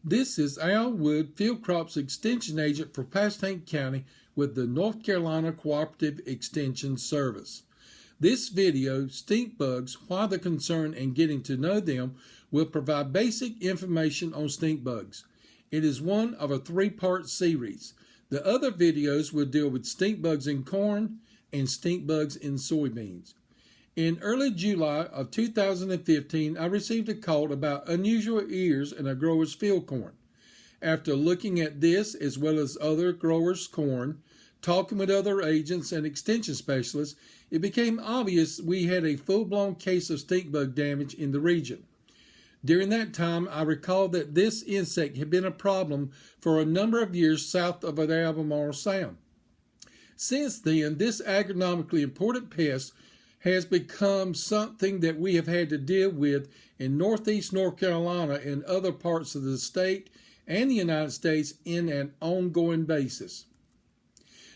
This is Al Wood, Field Crops Extension Agent for Pastank County with the North Carolina Cooperative Extension Service. This video, Stink Bugs, Why the Concern and Getting to Know Them, will provide basic information on stink bugs. It is one of a three-part series. The other videos will deal with stink bugs in corn and stink bugs in soybeans. In early July of 2015, I received a call about unusual ears in a grower's field corn. After looking at this as well as other growers' corn, talking with other agents and extension specialists, it became obvious we had a full-blown case of stink bug damage in the region. During that time, I recalled that this insect had been a problem for a number of years south of the Albemarle Sound. Since then, this agronomically important pest has become something that we have had to deal with in northeast North Carolina and other parts of the state and the United States in an ongoing basis.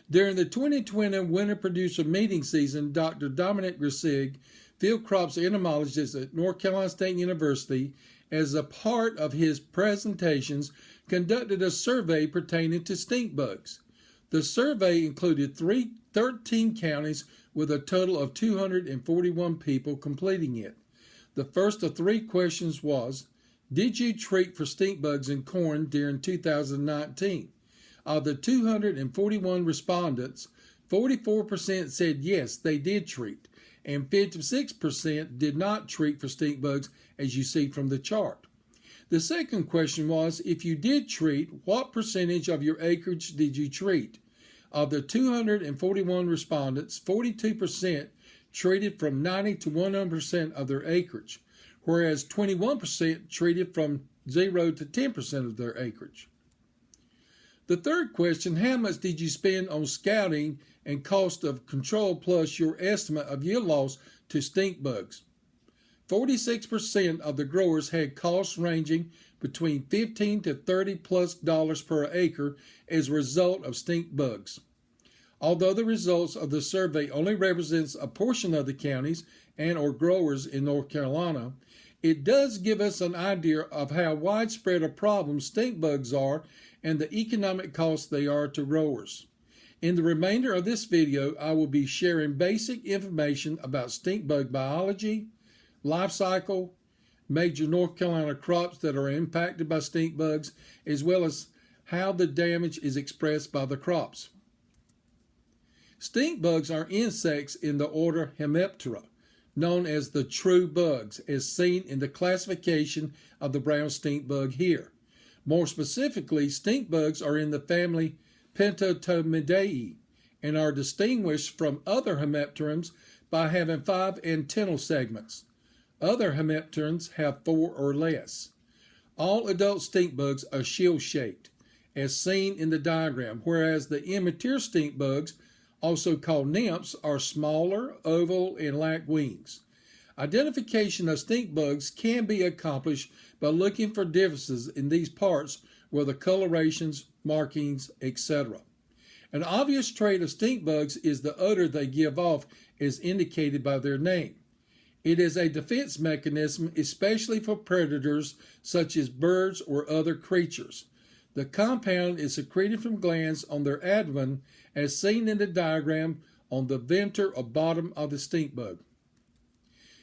During the 2020 Winter Producer Meeting Season, Dr. Dominic Grissig, field crops entomologist at North Carolina State University, as a part of his presentations, conducted a survey pertaining to stink bugs. The survey included 13 counties with a total of 241 people completing it. The first of three questions was, did you treat for stink bugs in corn during 2019? Of the 241 respondents, 44% said yes, they did treat, and 56% did not treat for stink bugs, as you see from the chart. The second question was, if you did treat, what percentage of your acreage did you treat? Of the 241 respondents, 42% treated from 90 to 100% of their acreage, whereas 21% treated from 0 to 10% of their acreage. The third question, how much did you spend on scouting and cost of control plus your estimate of yield loss to stink bugs? 46% of the growers had costs ranging between $15 to $30+ per acre as a result of stink bugs. Although the results of the survey only represents a portion of the counties and or growers in North Carolina, it does give us an idea of how widespread a problem stink bugs are and the economic costs they are to growers. In the remainder of this video, I will be sharing basic information about stink bug biology, life cycle, major North Carolina crops that are impacted by stink bugs, as well as how the damage is expressed by the crops. Stink bugs are insects in the order Hemiptera, known as the true bugs, as seen in the classification of the brown stink bug here. More specifically, stink bugs are in the family Pentatomidae and are distinguished from other hemipterans by having 5 antennal segments. Other hemipterans have 4 or less. All adult stink bugs are shield-shaped, as seen in the diagram, whereas the immature stink bugs, also called nymphs, are smaller, oval, and lack wings. Identification of stink bugs can be accomplished by looking for differences in these parts, where the colorations, markings, etc. An obvious trait of stink bugs is the odor they give off, as indicated by their name. It is a defense mechanism, especially for predators such as birds or other creatures. The compound is secreted from glands on their abdomen, as seen in the diagram on the venter or bottom of the stink bug.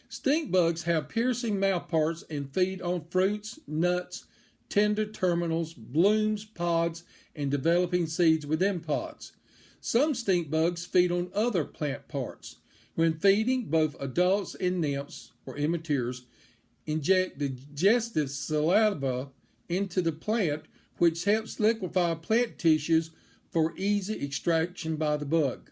Stink bugs have piercing mouthparts and feed on fruits, nuts, tender terminals, blooms, pods, and developing seeds within pods. Some stink bugs feed on other plant parts. When feeding, both adults and nymphs, or immatures, inject digestive saliva into the plant, which helps liquefy plant tissues for easy extraction by the bug.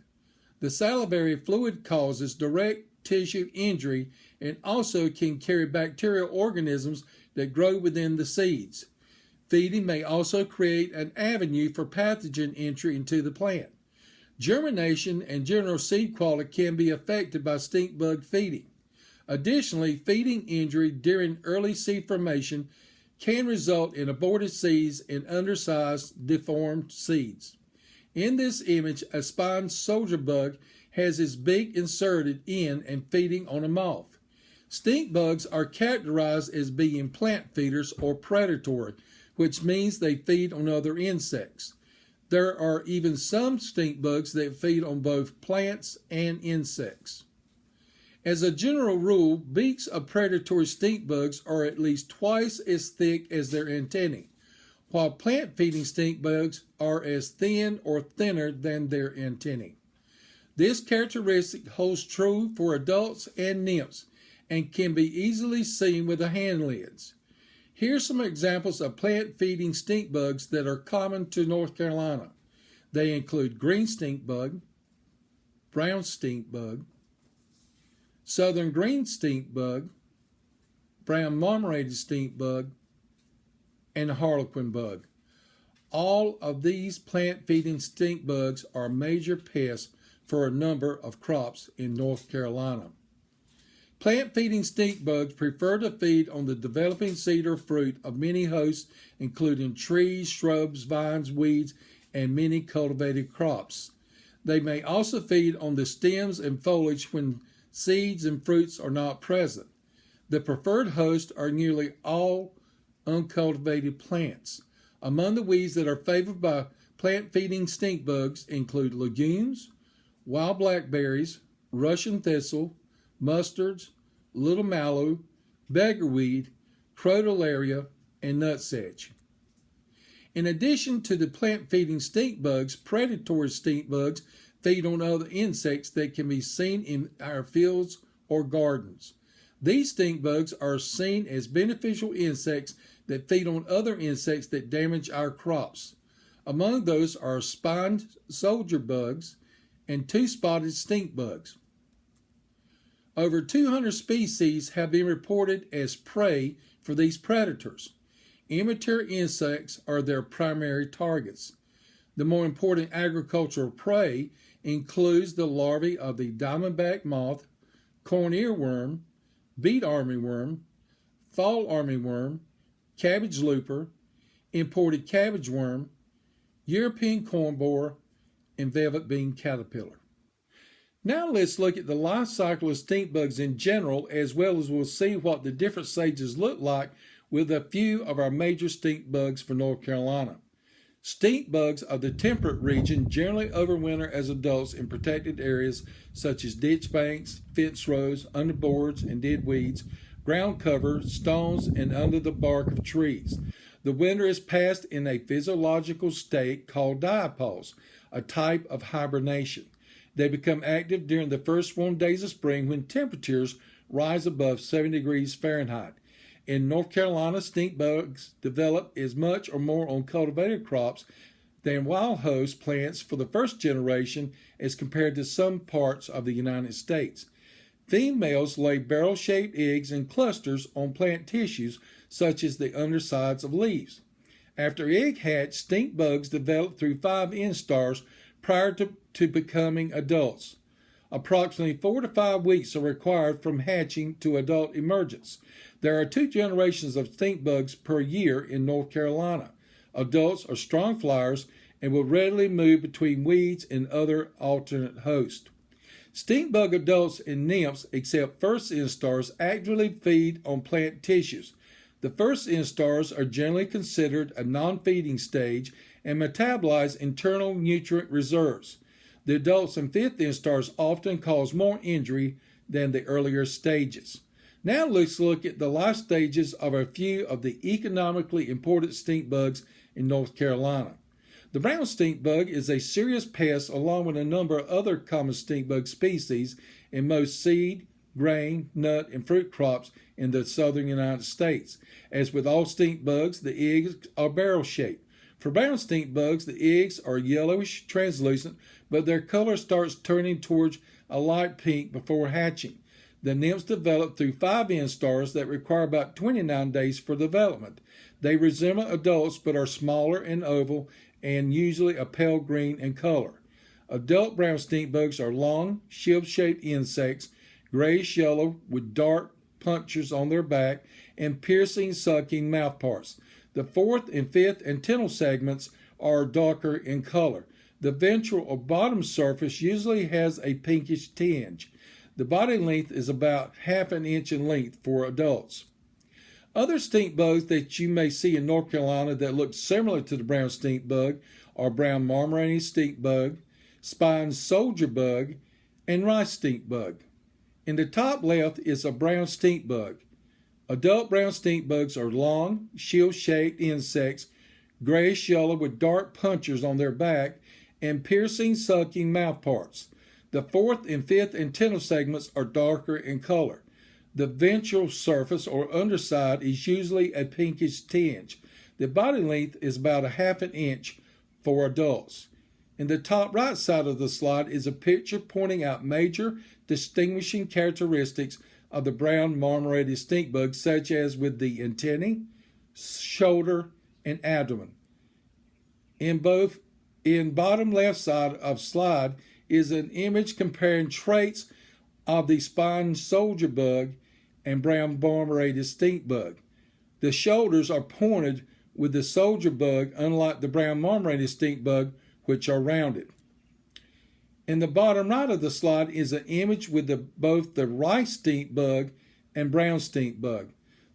The salivary fluid causes direct tissue injury and also can carry bacterial organisms that grow within the seeds. Feeding may also create an avenue for pathogen entry into the plant. Germination and general seed quality can be affected by stink bug feeding. Additionally, feeding injury during early seed formation can result in aborted seeds and undersized, deformed seeds. In this image, a spined soldier bug has its beak inserted in and feeding on a moth. Stink bugs are characterized as being plant feeders or predatory, which means they feed on other insects. There are even some stink bugs that feed on both plants and insects. As a general rule, beaks of predatory stink bugs are at least twice as thick as their antennae, while plant-feeding stink bugs are as thin or thinner than their antennae. This characteristic holds true for adults and nymphs and can be easily seen with the hand lids. Here are some examples of plant-feeding stink bugs that are common to North Carolina. They include green stink bug, brown stink bug, southern green stink bug, brown marmorated stink bug, and harlequin bug. All of these plant-feeding stink bugs are major pests for a number of crops in North Carolina. Plant-feeding stink bugs prefer to feed on the developing seed or fruit of many hosts, including trees, shrubs, vines, weeds, and many cultivated crops. They may also feed on the stems and foliage when seeds and fruits are not present. The preferred hosts are nearly all uncultivated plants. Among the weeds that are favored by plant-feeding stink bugs include legumes, wild blackberries, Russian thistle, mustards, little mallow, beggarweed, crotalaria, and nutsedge. In addition to the plant-feeding stink bugs, predatory stink bugs feed on other insects that can be seen in our fields or gardens. These stink bugs are seen as beneficial insects that feed on other insects that damage our crops. Among those are spined soldier bugs and two-spotted stink bugs. Over 200 species have been reported as prey for these predators. Immature insects are their primary targets. The more important agricultural prey includes the larvae of the diamondback moth, corn earworm, beet armyworm, fall armyworm, cabbage looper, imported cabbage worm, European corn borer, and velvet bean caterpillar. Now let's look at the life cycle of stink bugs in general, as well as we'll see what the different stages look like with a few of our major stink bugs for North Carolina. Stink bugs of the temperate region generally overwinter as adults in protected areas such as ditch banks, fence rows, under boards and dead weeds, ground cover, stones, and under the bark of trees. The winter is passed in a physiological state called diapause, a type of hibernation. They become active during the first warm days of spring when temperatures rise above 70 degrees Fahrenheit. In North Carolina, stink bugs develop as much or more on cultivated crops than wild host plants for the first generation as compared to some parts of the United States. Females lay barrel-shaped eggs in clusters on plant tissues, such as the undersides of leaves. After egg hatch, stink bugs develop through 5 instars prior to becoming adults. Approximately 4 to 5 weeks are required from hatching to adult emergence. There are 2 generations of stink bugs per year in North Carolina. Adults are strong flyers and will readily move between weeds and other alternate hosts. Stink bug adults and nymphs, except first instars, actively feed on plant tissues. The first instars are generally considered a non-feeding stage and metabolize internal nutrient reserves. The adults and fifth instars often cause more injury than the earlier stages. Now let's look at the life stages of a few of the economically important stink bugs in North Carolina. The brown stink bug is a serious pest along with a number of other common stink bug species in most seed, grain, nut, and fruit crops in the southern United States. As with all stink bugs, the eggs are barrel-shaped. For brown stink bugs, the eggs are yellowish translucent, but their color starts turning towards a light pink before hatching. The nymphs develop through 5 instars that require about 29 days for development. They resemble adults but are smaller and oval and usually a pale green in color. Adult brown stink bugs are long, shield-shaped insects, grayish-yellow with dark punctures on their back and piercing, sucking mouthparts. The 4th and 5th antennal segments are darker in color. The ventral or bottom surface usually has a pinkish tinge. The body length is about 1/2 inch in length for adults. Other stink bugs that you may see in North Carolina that look similar to the brown stink bug are brown marmorated stink bug, spine soldier bug, and rice stink bug. In the top left is a brown stink bug. Adult brown stink bugs are long, shield-shaped insects, grayish yellow with dark punctures on their back and piercing, sucking mouth parts. The fourth and fifth antennal segments are darker in color. The ventral surface or underside is usually a pinkish tinge. The body length is about a half an inch for adults. In the top right side of the slide is a picture pointing out major distinguishing characteristics of the brown marmorated stink bug, such as with the antennae, shoulder, and abdomen. In bottom left side of slide is an image comparing traits of the spine soldier bug and brown marmorated stink bug. The shoulders are pointed with the soldier bug, unlike the brown marmorated stink bug, which are rounded. In the bottom right of the slide is an image with both the rice stink bug and brown stink bug.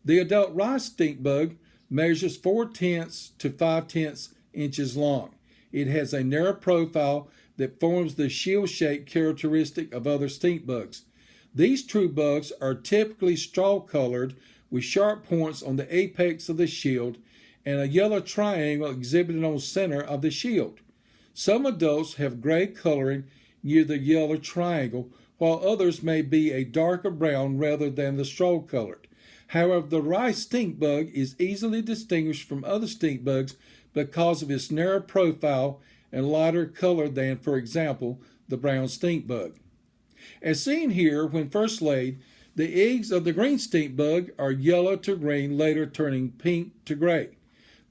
The adult rice stink bug measures 4/10 to 5/10 inches long. It has a narrow profile that forms the shield-shaped characteristic of other stink bugs. These true bugs are typically straw-colored with sharp points on the apex of the shield and a yellow triangle exhibited on the center of the shield. Some adults have gray coloring near the yellow triangle, while others may be a darker brown rather than the straw-colored. However, the rice stink bug is easily distinguished from other stink bugs because of its narrow profile and lighter color than, for example, the brown stink bug. As seen here, when first laid, the eggs of the green stink bug are yellow to green, later turning pink to gray.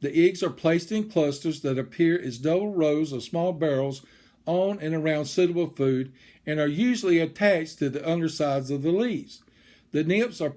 The eggs are placed in clusters that appear as double rows of small barrels on and around suitable food and are usually attached to the undersides of the leaves. The nymphs are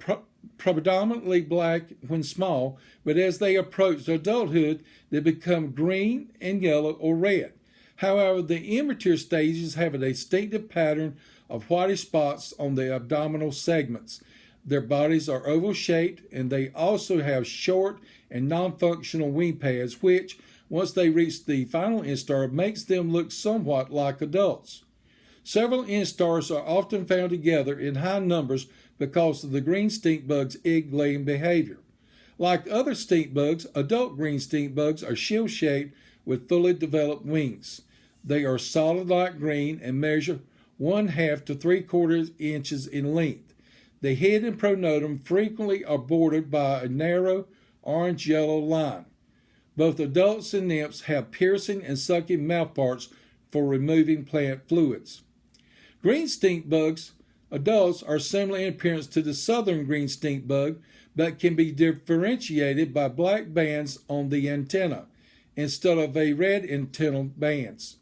predominantly black when small, but as they approach adulthood, they become green and yellow or red. However, the immature stages have a distinctive pattern of whitish spots on the abdominal segments. Their bodies are oval-shaped, and they also have short and non-functional wing pads, which, once they reach the final instar, makes them look somewhat like adults. Several instars are often found together in high numbers because of the green stink bug's egg-laying behavior. Like other stink bugs, adult green stink bugs are shield-shaped with fully developed wings. They are solid light green and measure 1/2 to 3/4 inches in length. The head and pronotum frequently are bordered by a narrow orange-yellow line. Both adults and nymphs have piercing and sucking mouthparts for removing plant fluids. Green stink bugs, adults, are similar in appearance to the southern green stink bug, but can be differentiated by black bands on the antenna instead of a red antennal bands.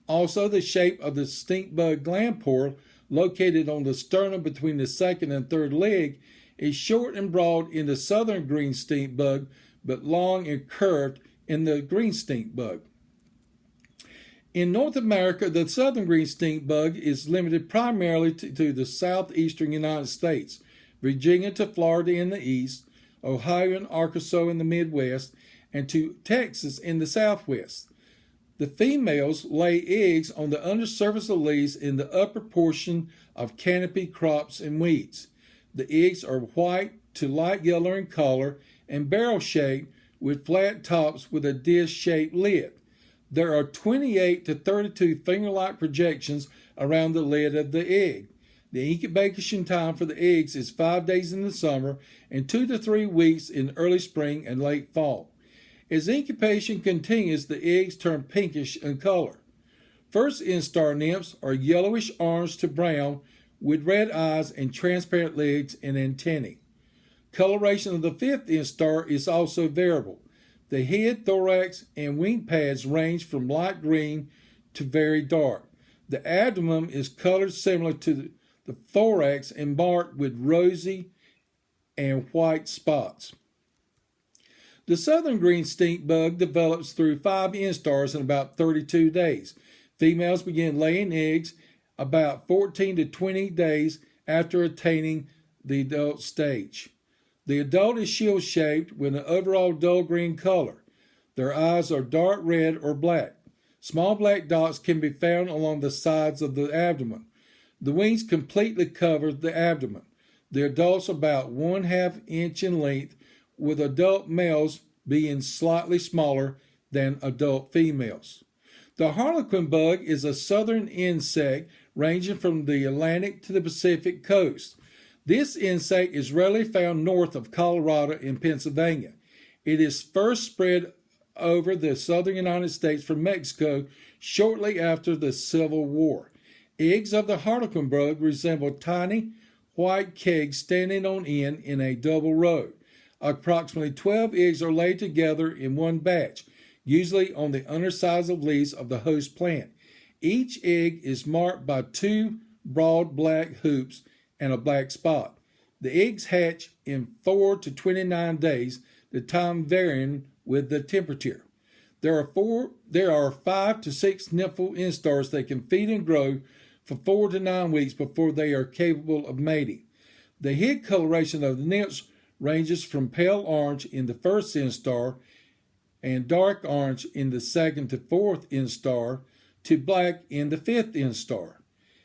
Also, the shape of the stink bug gland pore, located on the sternum between the second and third leg, is short and broad in the southern green stink bug, but long and curved in the green stink bug. In North America, the southern green stink bug is limited primarily to the southeastern United States, Virginia to Florida in the east, Ohio and Arkansas in the Midwest, and to Texas in the southwest. The females lay eggs on the undersurface of leaves in the upper portion of canopy crops and weeds. The eggs are white to light yellow in color and barrel-shaped with flat tops with a dish-shaped lid. There are 28 to 32 finger-like projections around the lid of the egg. The incubation time for the eggs is 5 days in the summer and 2 to 3 weeks in early spring and late fall. As incubation continues, the eggs turn pinkish in color. First instar nymphs are yellowish orange to brown with red eyes and transparent legs and antennae. Coloration of the fifth instar is also variable. The head, thorax, and wing pads range from light green to very dark. The abdomen is colored similar to the thorax and marked with rosy and white spots. The southern green stink bug develops through 5 instars in about 32 days. Females begin laying eggs about 14 to 20 days after attaining the adult stage. The adult is shield-shaped with an overall dull green color. Their eyes are dark red or black. Small black dots can be found along the sides of the abdomen. The wings completely cover the abdomen. The adults are about 1/2 inch in length, with adult males being slightly smaller than adult females. The harlequin bug is a southern insect ranging from the Atlantic to the Pacific coast. This insect is rarely found north of Colorado and Pennsylvania. It is first spread over the southern United States from Mexico shortly after the Civil War. Eggs of the harlequin bug resemble tiny white kegs standing on end in a double row. Approximately 12 eggs are laid together in one batch, usually on the undersides of leaves of the host plant. Each egg is marked by 2 broad black hoops and a black spot. The eggs hatch in 4 to 29 days, the time varying with the temperature. There are 5 to 6 nymphal instars that can feed and grow for 4 to 9 weeks before they are capable of mating. The head coloration of the nymphs ranges from pale orange in the first instar and dark orange in the second to fourth instar to black in the fifth instar.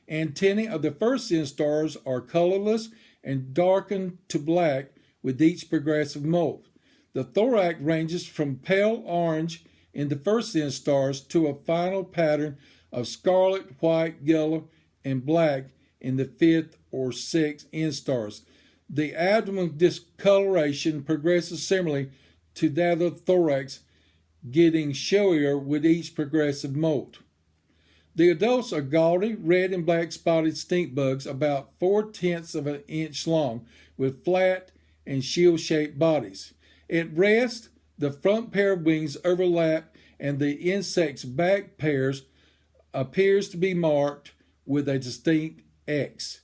Antennae of the first instars are colorless and darken to black with each progressive molt. The thorax ranges from pale orange in the first instars to a final pattern of scarlet, white, yellow, and black in the fifth or sixth instars. The abdomen discoloration progresses similarly to that of the thorax, getting showier with each progressive molt. The adults are gaudy, red and black spotted stink bugs about 4/10 of an inch long with flat and shield-shaped bodies. At rest, the front pair of wings overlap and the insect's back pairs appears to be marked with a distinct X.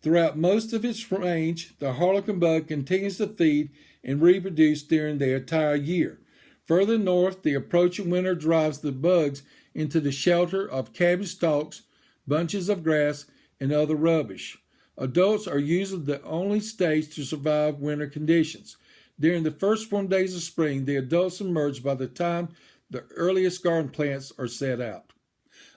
Throughout most of its range, the harlequin bug continues to feed and reproduce during the entire year. Further north, the approaching winter drives the bugs into the shelter of cabbage stalks, bunches of grass, and other rubbish. Adults are usually the only stage to survive winter conditions. During the first warm days of spring, the adults emerge by the time the earliest garden plants are set out.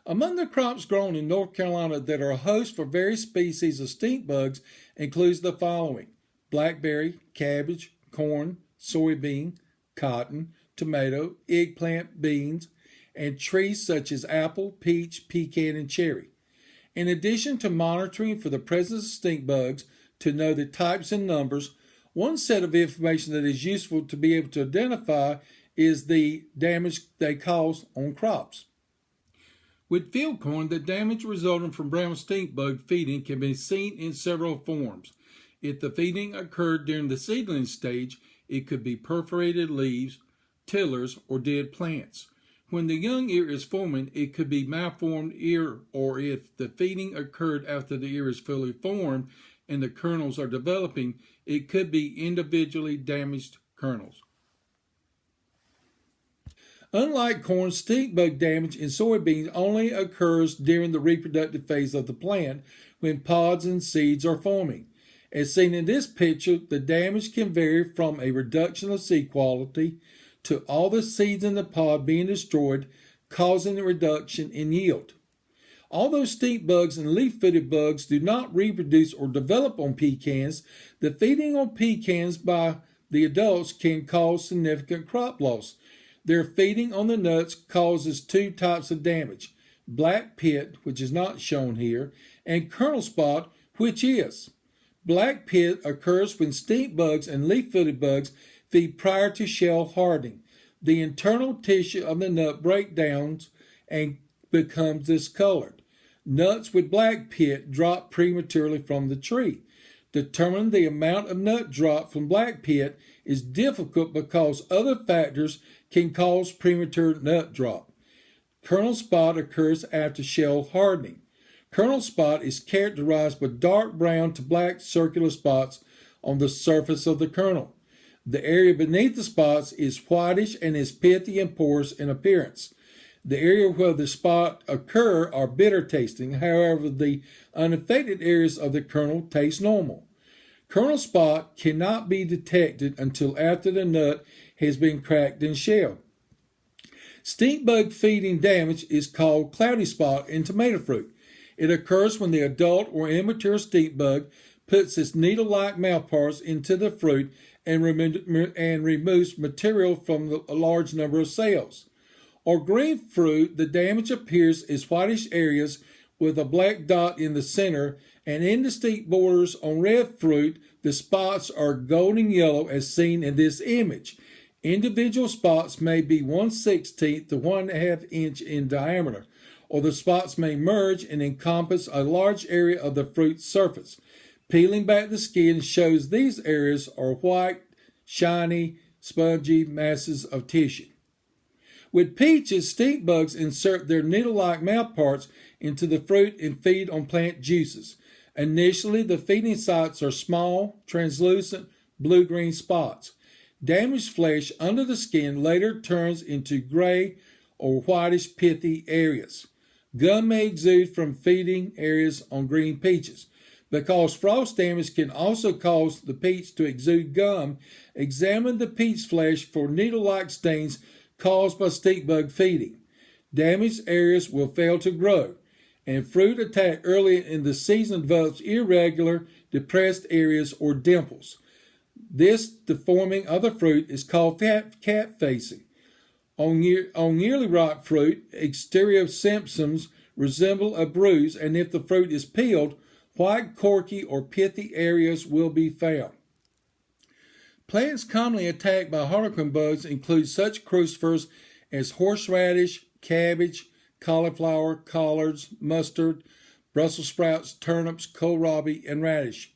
Among the crops grown in North Carolina that are a host for various species of stink bugs includes the following: blackberry, cabbage, corn, soybean, cotton, tomato, eggplant, beans, and trees such as apple, peach, pecan, and cherry. In addition to monitoring for the presence of stink bugs to know the types and numbers, one set of information that is useful to be able to identify is the damage they cause on crops. With field corn, the damage resulting from brown stink bug feeding can be seen in several forms. If the feeding occurred during the seedling stage, it could be perforated leaves, tillers, or dead plants. When the young ear is forming, it could be malformed ear, or if the feeding occurred after the ear is fully formed and the kernels are developing, it could be individually damaged kernels. Unlike corn, stink bug damage in soybeans only occurs during the reproductive phase of the plant when pods and seeds are forming. As seen in this picture, the damage can vary from a reduction of seed quality to all the seeds in the pod being destroyed, causing a reduction in yield. Although stink bugs and leaf-footed bugs do not reproduce or develop on pecans, the feeding on pecans by the adults can cause significant crop loss. Their feeding on the nuts causes 2 types of damage: black pit, which is not shown here, and kernel spot, which is. Black pit occurs when stink bugs and leaf-footed bugs feed prior to shell hardening. The internal tissue of the nut breaks down and becomes discolored. Nuts with black pit drop prematurely from the tree. Determining the amount of nut drop from black pit is difficult because other factors can cause premature nut drop. Kernel spot occurs after shell hardening. Kernel spot is characterized by dark brown to black circular spots on the surface of the kernel. The area beneath the spots is whitish and is pithy and porous in appearance. The area where the spot occur are bitter tasting. However, the unaffected areas of the kernel taste normal. Kernel spot cannot be detected until after the nut has been cracked and shelled. Stink bug feeding damage is called cloudy spot in tomato fruit. It occurs when the adult or immature stink bug puts its needle-like mouthparts into the fruit and removes material from a large number of cells. On green fruit, the damage appears as whitish areas with a black dot in the center, and indistinct borders. On red fruit, the spots are golden yellow as seen in this image. Individual spots may be 1/16 to 1/2 inch in diameter, or the spots may merge and encompass a large area of the fruit's surface. Peeling back the skin shows these areas are white, shiny, spongy masses of tissue. With peaches, stink bugs insert their needle-like mouthparts into the fruit and feed on plant juices. Initially, the feeding sites are small, translucent, blue-green spots. Damaged flesh under the skin later turns into gray or whitish pithy areas. Gum may exude from feeding areas on green peaches. Because frost damage can also cause the peach to exude gum, examine the peach flesh for needle-like stains caused by stink bug feeding. Damaged areas will fail to grow, and fruit attacked early in the season develops irregular, depressed areas or dimples. This deforming of the fruit is called cat facing. On nearly ripe fruit, exterior symptoms resemble a bruise, and if the fruit is peeled, white, corky, or pithy areas will be found. Plants commonly attacked by harlequin bugs include such crucifers as horseradish, cabbage, cauliflower, collards, mustard, Brussels sprouts, turnips, kohlrabi, and radish.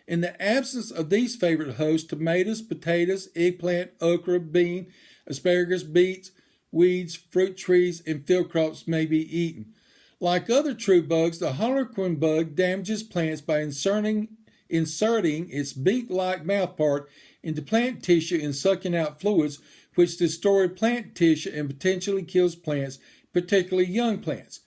In the absence of these favorite hosts, tomatoes, potatoes, eggplant, okra, bean, asparagus, beets, weeds, fruit trees, and field crops may be eaten. Like other true bugs, the harlequin bug damages plants by inserting its beak-like mouthpart into plant tissue and sucking out fluids, which destroy plant tissue and potentially kills plants, particularly young plants.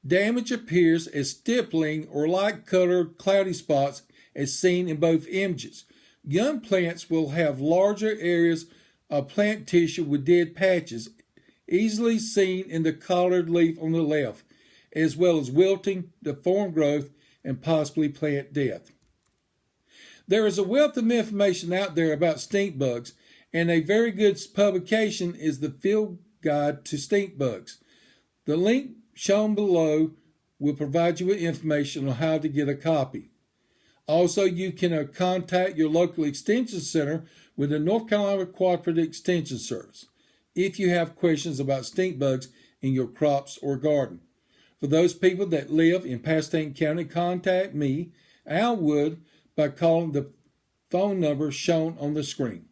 Damage appears as stippling or light-colored cloudy spots as seen in both images. Young plants will have larger areas of plant tissue with dead patches, easily seen in the collared leaf on the left, as well as wilting, deformed growth, and possibly plant death. There is a wealth of information out there about stink bugs, and a very good publication is the Field Guide to Stink Bugs. The link shown below will provide you with information on how to get a copy. Also, you can contact your local extension center with the North Carolina Cooperative Extension Service if you have questions about stink bugs in your crops or garden. For those people that live in Pasco County, contact me, Al Wood, by calling the phone number shown on the screen.